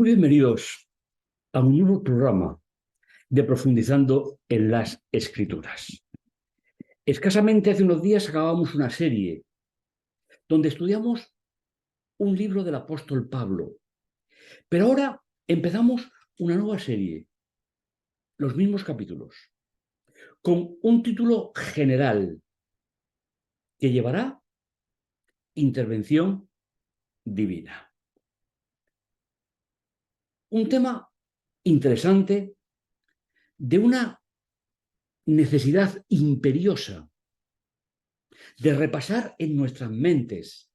Muy bienvenidos a un nuevo programa de Profundizando en las Escrituras. Escasamente hace unos días acabamos una serie donde estudiamos un libro del apóstol Pablo, pero ahora empezamos una nueva serie, los mismos capítulos, con un título general que llevará Intervención Divina. Un tema interesante de una necesidad imperiosa de repasar en nuestras mentes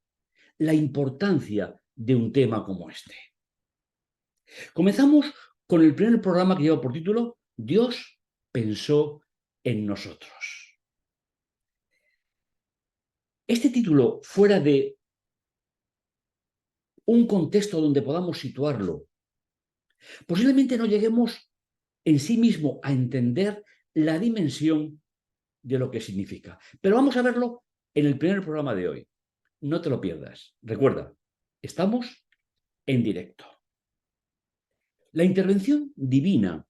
la importancia de un tema como este. Comenzamos con el primer programa que lleva por título Dios pensó en nosotros. Este título, fuera de un contexto donde podamos situarlo, posiblemente no lleguemos en sí mismo a entender la dimensión de lo que significa. Pero vamos a verlo en el primer programa de hoy. No te lo pierdas. Recuerda, estamos en directo. La intervención divina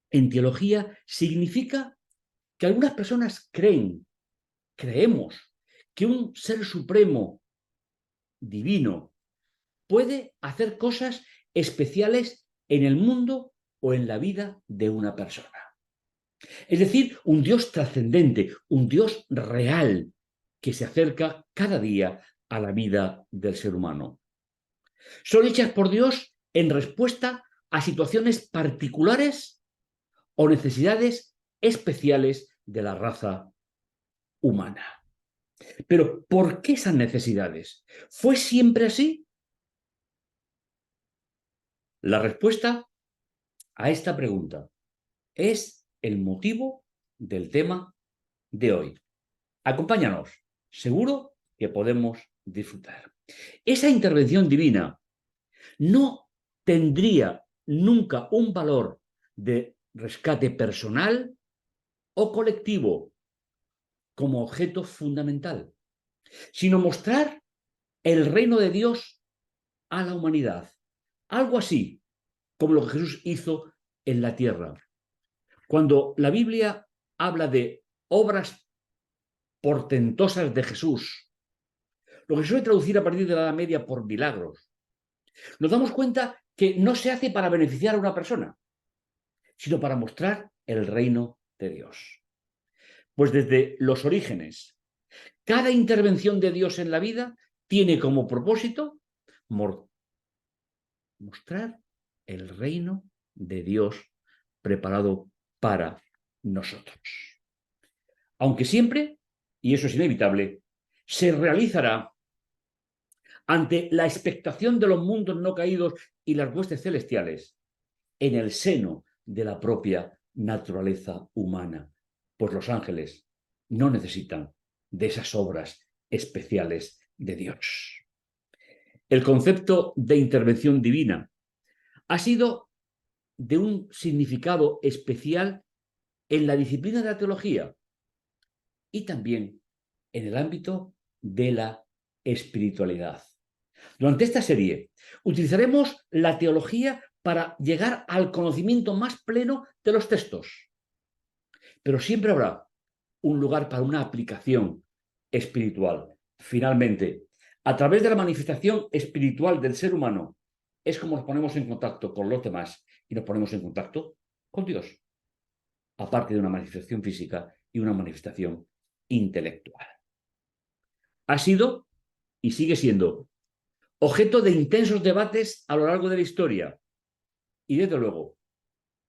en teología significa que algunas personas creemos que un ser supremo divino puede hacer cosas especiales en el mundo o en la vida de una persona. Es decir, un Dios trascendente, un Dios real que se acerca cada día a la vida del ser humano. Son hechas por Dios en respuesta a situaciones particulares o necesidades especiales de la raza humana. Pero ¿por qué esas necesidades? ¿Fue siempre así? La respuesta a esta pregunta es el motivo del tema de hoy. Acompáñanos, seguro que podemos disfrutar. Esa intervención divina no tendría nunca un valor de rescate personal o colectivo como objeto fundamental, sino mostrar el reino de Dios a la humanidad. Algo así como lo que Jesús hizo en la tierra. Cuando la Biblia habla de obras portentosas de Jesús, lo que se suele traducir a partir de la Edad Media por milagros, nos damos cuenta que no se hace para beneficiar a una persona, sino para mostrar el reino de Dios. Pues desde los orígenes, cada intervención de Dios en la vida tiene como propósito mostrar el reino de Dios preparado para nosotros. Aunque siempre, y eso es inevitable, se realizará ante la expectación de los mundos no caídos y las huestes celestiales en el seno de la propia naturaleza humana, pues los ángeles no necesitan de esas obras especiales de Dios. El concepto de intervención divina ha sido de un significado especial en la disciplina de la teología y también en el ámbito de la espiritualidad. Durante esta serie utilizaremos la teología para llegar al conocimiento más pleno de los textos, pero siempre habrá un lugar para una aplicación espiritual. Finalmente, a través de la manifestación espiritual del ser humano, es como nos ponemos en contacto con los demás y nos ponemos en contacto con Dios, aparte de una manifestación física y una manifestación intelectual. Ha sido y sigue siendo objeto de intensos debates a lo largo de la historia y, desde luego,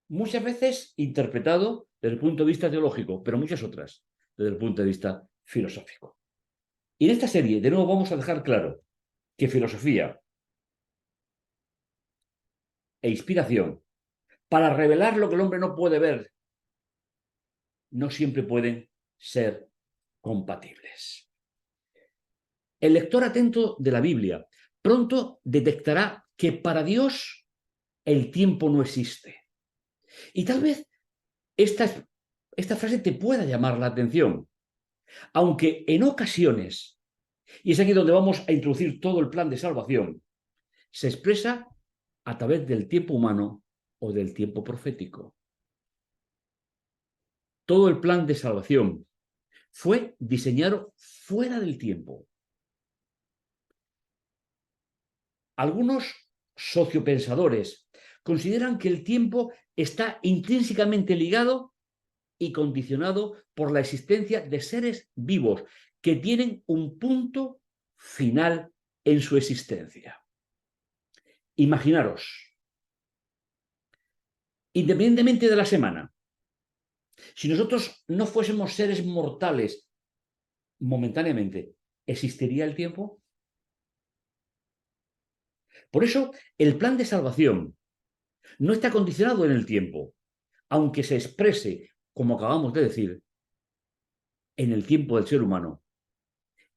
muchas veces interpretado desde el punto de vista teológico, pero muchas otras desde el punto de vista filosófico. Y en esta serie, de nuevo, vamos a dejar claro que filosofía e inspiración, para revelar lo que el hombre no puede ver, no siempre pueden ser compatibles. El lector atento de la Biblia pronto detectará que para Dios el tiempo no existe. Y tal vez esta frase te pueda llamar la atención, aunque en ocasiones, y es aquí donde vamos a introducir todo el plan de salvación, se expresa a través del tiempo humano o del tiempo profético. Todo el plan de salvación fue diseñado fuera del tiempo. Algunos sociopensadores consideran que el tiempo está intrínsecamente ligado y condicionado por la existencia de seres vivos que tienen un punto final en su existencia. Imaginaros, independientemente de la semana, si nosotros no fuésemos seres mortales momentáneamente, ¿existiría el tiempo? Por eso, el plan de salvación no está condicionado en el tiempo, aunque se exprese, como acabamos de decir, en el tiempo del ser humano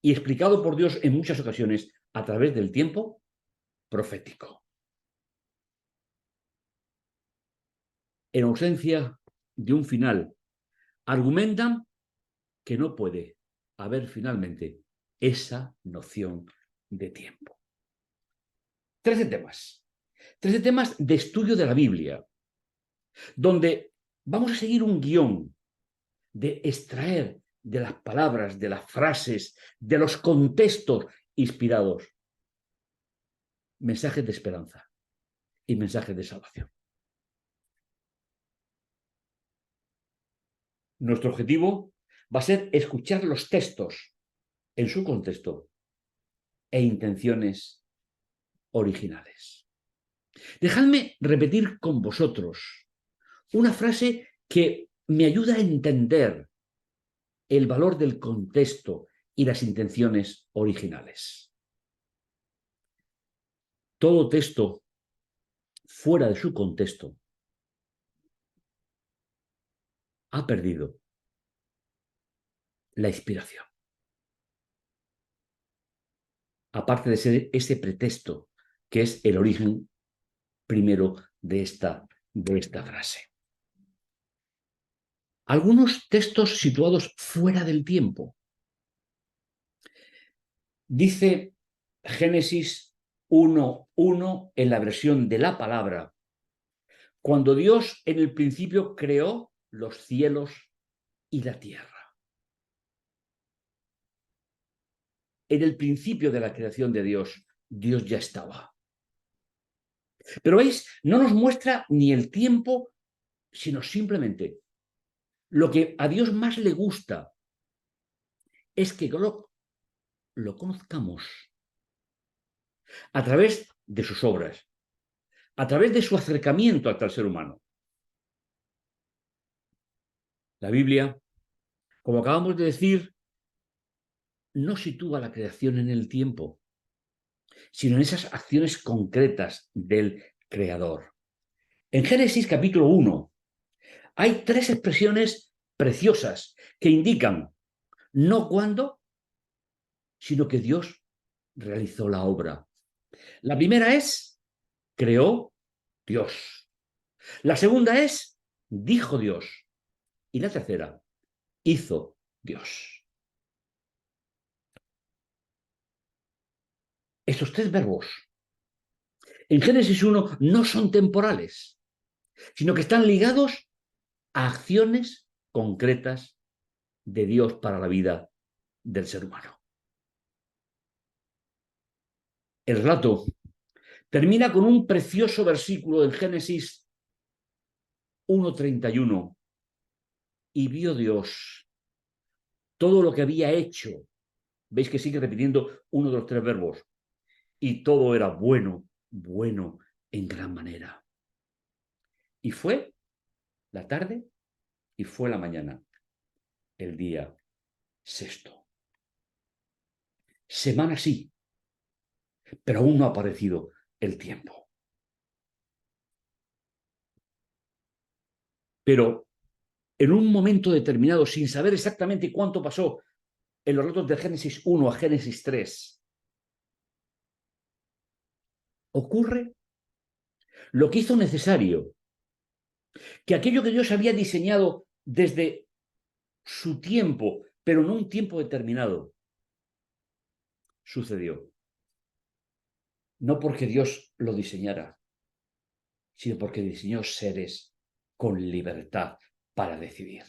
y explicado por Dios en muchas ocasiones a través del tiempo profético. En ausencia de un final, argumentan que no puede haber finalmente esa noción de tiempo. 13 temas. 13 temas de estudio de la Biblia, donde vamos a seguir un guión de extraer de las palabras, de las frases, de los contextos inspirados, mensajes de esperanza y mensajes de salvación. Nuestro objetivo va a ser escuchar los textos en su contexto e intenciones originales. Dejadme repetir con vosotros una frase que me ayuda a entender el valor del contexto y las intenciones originales. Todo texto fuera de su contexto ha perdido la inspiración. Aparte de ser ese pretexto que es el origen primero de esta frase. Algunos textos situados fuera del tiempo. Dice Génesis 1:1 en la versión de la palabra: cuando Dios en el principio creó los cielos y la tierra. En el principio de la creación de Dios, Dios ya estaba. Pero veis, no nos muestra ni el tiempo, sino simplemente lo que a Dios más le gusta es que lo conozcamos a través de sus obras, a través de su acercamiento al ser humano. La Biblia, como acabamos de decir, no sitúa la creación en el tiempo, sino en esas acciones concretas del Creador. En Génesis capítulo 1 hay 3 expresiones preciosas que indican no cuándo, sino que Dios realizó la obra. La primera es, creó Dios. La segunda es, dijo Dios. Y la tercera, hizo Dios. Estos 3 verbos en Génesis 1 no son temporales, sino que están ligados a acciones concretas de Dios para la vida del ser humano. El relato termina con un precioso versículo del Génesis 1:31. Y vio Dios todo lo que había hecho. Veis que sigue repitiendo uno de los 3 verbos. Y todo era bueno, bueno en gran manera. Y fue la tarde y fue la mañana, el día sexto. Semana sí, pero aún no ha aparecido el tiempo. Pero en un momento determinado, sin saber exactamente cuánto pasó en los relatos de Génesis 1 a Génesis 3, ocurre lo que hizo necesario que aquello que Dios había diseñado desde su tiempo, pero no un tiempo determinado, sucedió. No porque Dios lo diseñara, sino porque diseñó seres con libertad para decidir.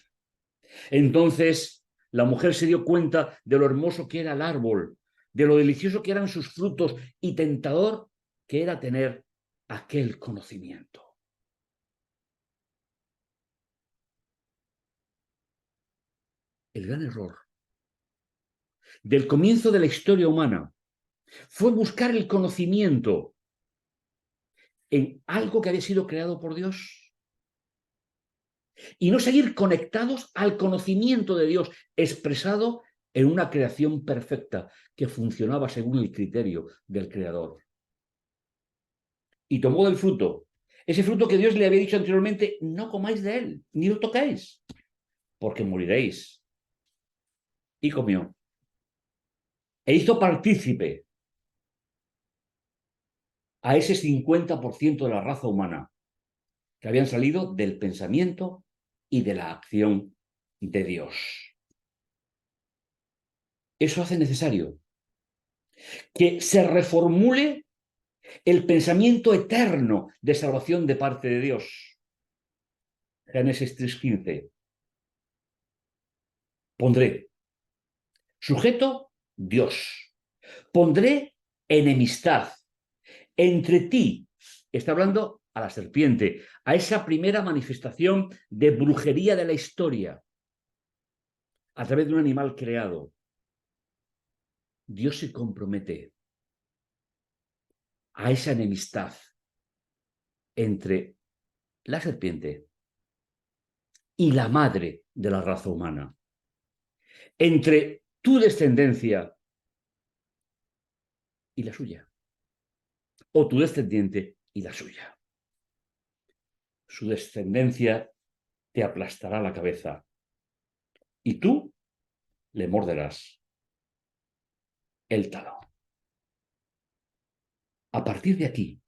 Entonces, la mujer se dio cuenta de lo hermoso que era el árbol, de lo delicioso que eran sus frutos y tentador que era tener aquel conocimiento. El gran error del comienzo de la historia humana fue buscar el conocimiento en algo que había sido creado por Dios y no seguir conectados al conocimiento de Dios expresado en una creación perfecta que funcionaba según el criterio del Creador. Y tomó del fruto, ese fruto que Dios le había dicho anteriormente, no comáis de él, ni lo toquéis, porque moriréis. Y comió. E hizo partícipe a ese 50% de la raza humana que habían salido del pensamiento y de la acción de Dios. Eso hace necesario que se reformule el pensamiento eterno de salvación de parte de Dios. Génesis 3:15. Pondré. Sujeto, Dios. Pondré enemistad entre ti. Está hablando a la serpiente, a esa primera manifestación de brujería de la historia, a través de un animal creado. Dios se compromete a esa enemistad entre la serpiente y la madre de la raza humana, entre tu descendencia y la suya, o tu descendiente y la suya. Su descendencia te aplastará la cabeza y tú le morderás el talón. A partir de aquí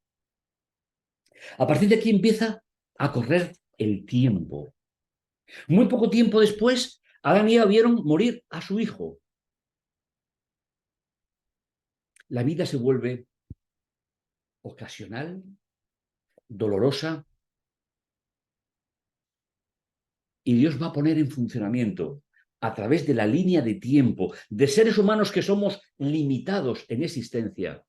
empieza a correr el tiempo. Muy poco tiempo después, Adán y Eva vieron morir a su hijo. La vida se vuelve ocasional, dolorosa, y Dios va a poner en funcionamiento a través de la línea de tiempo de seres humanos que somos limitados en existencia,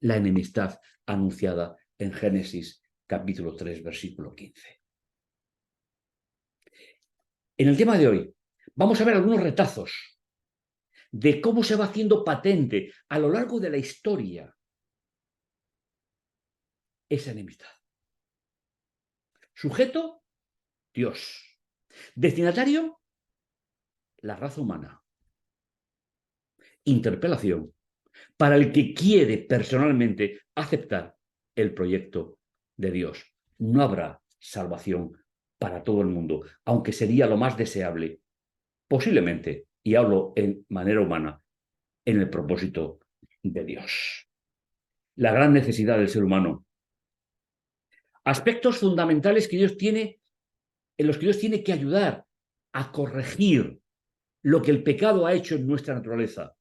la enemistad anunciada en Génesis capítulo 3, versículo 15. En el tema de hoy vamos a ver algunos retazos de cómo se va haciendo patente a lo largo de la historia esa enemistad. Sujeto, Dios. Destinatario, la raza humana. Interpelación para el que quiere personalmente aceptar el proyecto de Dios. No habrá salvación para todo el mundo, aunque sería lo más deseable, posiblemente, y hablo en manera humana, en el propósito de Dios. La gran necesidad del ser humano. Aspectos fundamentales que Dios tiene, en los que Dios tiene que ayudar a corregir lo que el pecado ha hecho en nuestra naturaleza.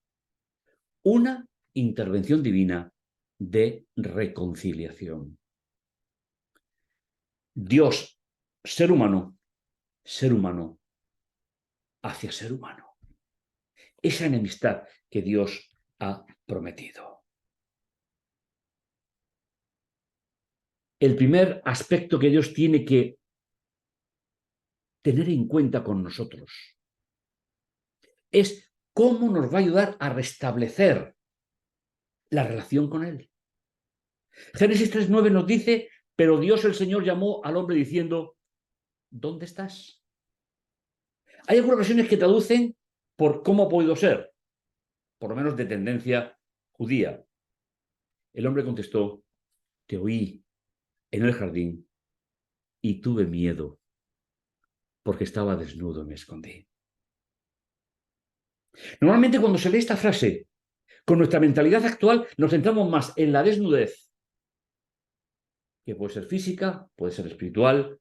Una intervención divina de reconciliación. Dios, ser humano hacia ser humano. Esa enemistad que Dios ha prometido. El primer aspecto que Dios tiene que tener en cuenta con nosotros es cómo nos va a ayudar a restablecer la relación con Él. Génesis 3:9 nos dice, pero Dios el Señor llamó al hombre diciendo, ¿dónde estás? Hay algunas versiones que traducen por cómo ha podido ser, por lo menos de tendencia judía. El hombre contestó, te oí en el jardín y tuve miedo porque estaba desnudo y me escondí. Normalmente cuando se lee esta frase, con nuestra mentalidad actual nos centramos más en la desnudez, que puede ser física, puede ser espiritual,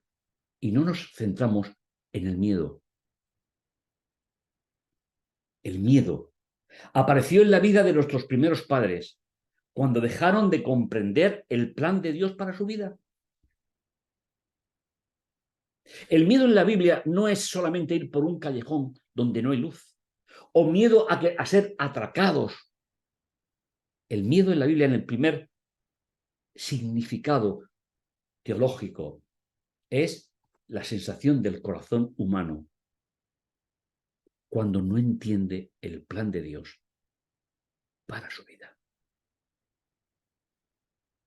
y no nos centramos en el miedo. El miedo apareció en la vida de nuestros primeros padres, cuando dejaron de comprender el plan de Dios para su vida. El miedo en la Biblia no es solamente ir por un callejón donde no hay luz, o miedo a ser atracados. El miedo en la Biblia, en el primer significado teológico, es la sensación del corazón humano cuando no entiende el plan de Dios para su vida.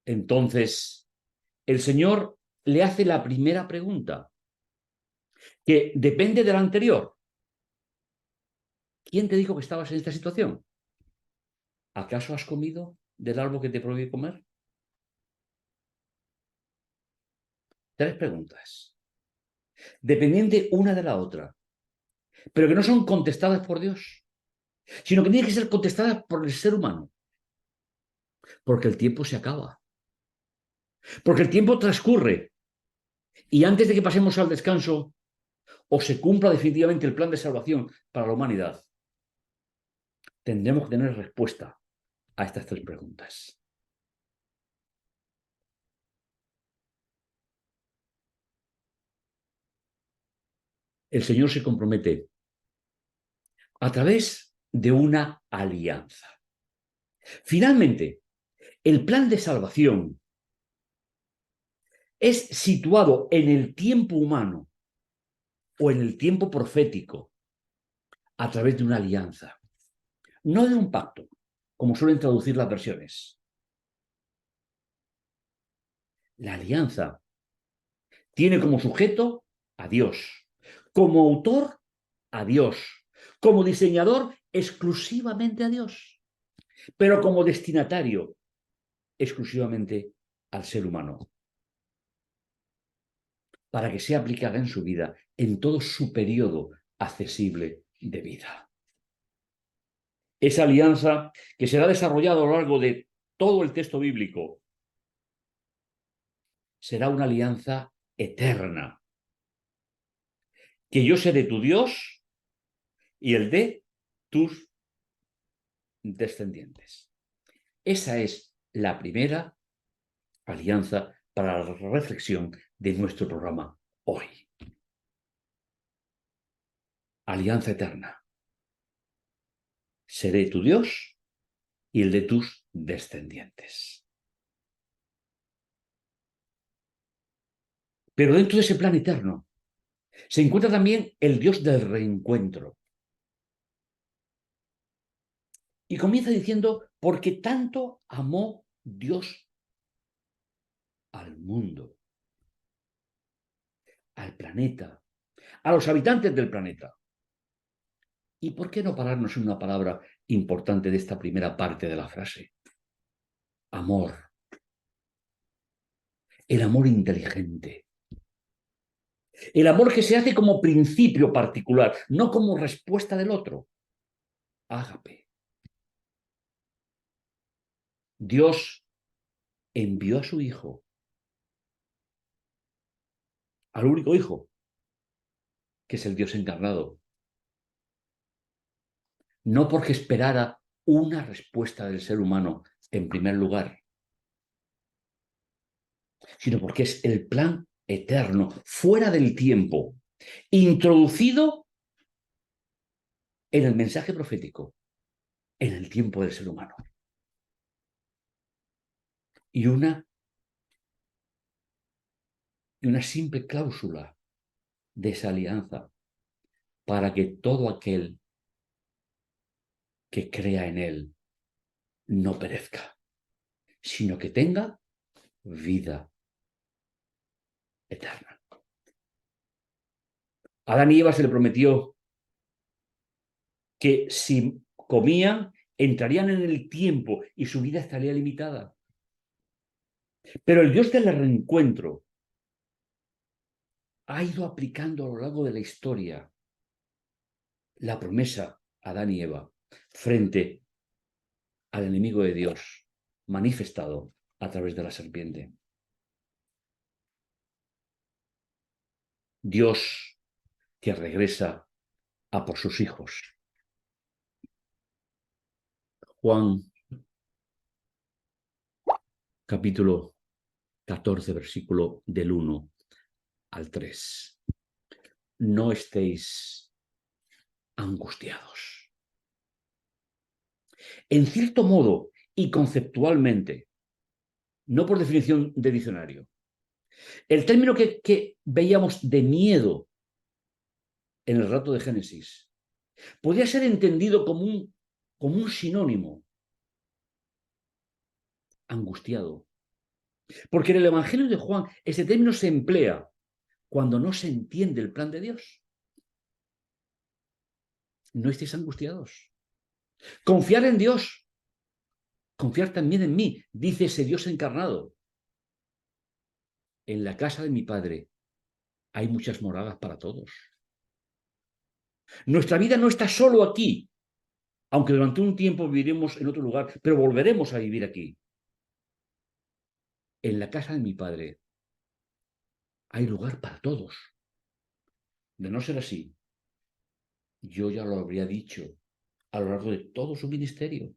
Entonces, el Señor le hace la primera pregunta, que depende de la anterior. ¿Quién te dijo que estabas en esta situación? ¿Acaso has comido del árbol que te prohibí comer? 3 preguntas, dependiente una de la otra, pero que no son contestadas por Dios, sino que tienen que ser contestadas por el ser humano, porque el tiempo se acaba, porque el tiempo transcurre, y antes de que pasemos al descanso, o se cumpla definitivamente el plan de salvación para la humanidad, tendremos que tener respuesta a estas 3 preguntas. El Señor se compromete a través de una alianza. Finalmente, el plan de salvación es situado en el tiempo humano o en el tiempo profético a través de una alianza, no de un pacto, como suelen traducir las versiones. La alianza tiene como sujeto a Dios, como autor a Dios, como diseñador exclusivamente a Dios, pero como destinatario exclusivamente al ser humano, para que sea aplicada en su vida en todo su periodo accesible de vida. Esa alianza que será desarrollada a lo largo de todo el texto bíblico será una alianza eterna, que yo seré tu Dios y el de tus descendientes. Esa es la primera alianza para la reflexión de nuestro programa hoy. Alianza eterna. Seré tu Dios y el de tus descendientes. Pero dentro de ese plan eterno se encuentra también el Dios del reencuentro. Y comienza diciendo, porque tanto amó Dios al mundo, al planeta, a los habitantes del planeta. ¿Y por qué no pararnos en una palabra importante de esta primera parte de la frase? Amor. El amor inteligente. El amor que se hace como principio particular, no como respuesta del otro. Ágape. Dios envió a su Hijo, al único Hijo, que es el Dios encarnado, no porque esperara una respuesta del ser humano en primer lugar, sino porque es el plan eterno, fuera del tiempo, introducido en el mensaje profético, en el tiempo del ser humano. Y una simple cláusula de esa alianza para que todo aquel que crea en él no perezca, sino que tenga vida eterna. A Adán y Eva se le prometió que si comían, entrarían en el tiempo y su vida estaría limitada. Pero el Dios del reencuentro ha ido aplicando a lo largo de la historia la promesa a Adán y Eva frente al enemigo de Dios manifestado a través de la serpiente. Dios que regresa a por sus hijos. Juan capítulo 14, versículo del 1 al 3. no estéis angustiados. En cierto modo y conceptualmente, no por definición de diccionario, el término que veíamos de miedo en el relato de Génesis podría ser entendido como un sinónimo, angustiado. Porque en el Evangelio de Juan este término se emplea cuando no se entiende el plan de Dios. No estéis angustiados. Confiar en Dios. Confiar también en mí, dice ese Dios encarnado. En la casa de mi Padre hay muchas moradas para todos. Nuestra vida no está solo aquí, aunque durante un tiempo viviremos en otro lugar, pero volveremos a vivir aquí. En la casa de mi Padre hay lugar para todos. De no ser así, yo ya lo habría dicho a lo largo de todo su ministerio.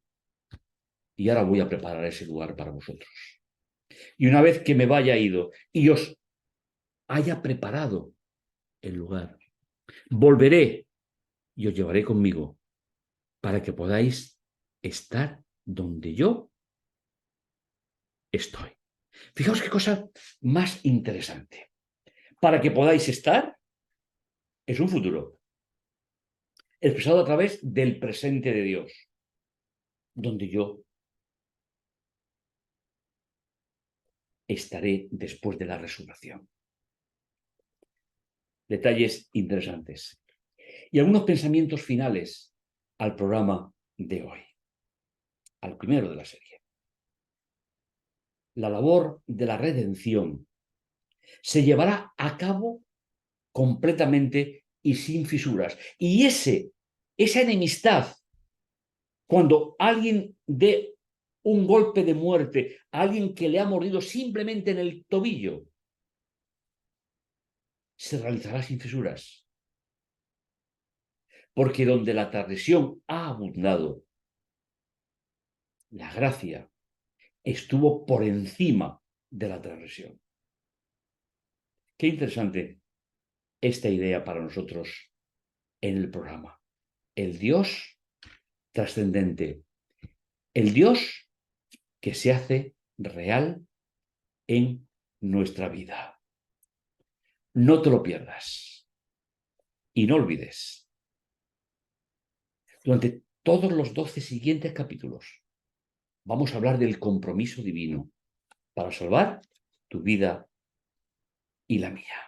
Y ahora voy a preparar ese lugar para vosotros. Y una vez que me vaya ido y os haya preparado el lugar, volveré y os llevaré conmigo para que podáis estar donde yo estoy. Fijaos qué cosa más interesante. Para que podáis estar es un futuro, expresado a través del presente de Dios, donde yo estaré después de la resurrección. Detalles interesantes. Y algunos pensamientos finales al programa de hoy, al primero de la serie. La labor de la redención se llevará a cabo completamente y sin fisuras. Y esa enemistad, cuando alguien dé un golpe de muerte a alguien que le ha mordido simplemente en el tobillo, se realizará sin fisuras. Porque donde la transgresión ha abundado, la gracia estuvo por encima de la transgresión. Qué interesante esta idea para nosotros en el programa. El Dios trascendente, el Dios que se hace real en nuestra vida. No te lo pierdas y no olvides. Durante todos los 12 siguientes capítulos vamos a hablar del compromiso divino para salvar tu vida y la mía.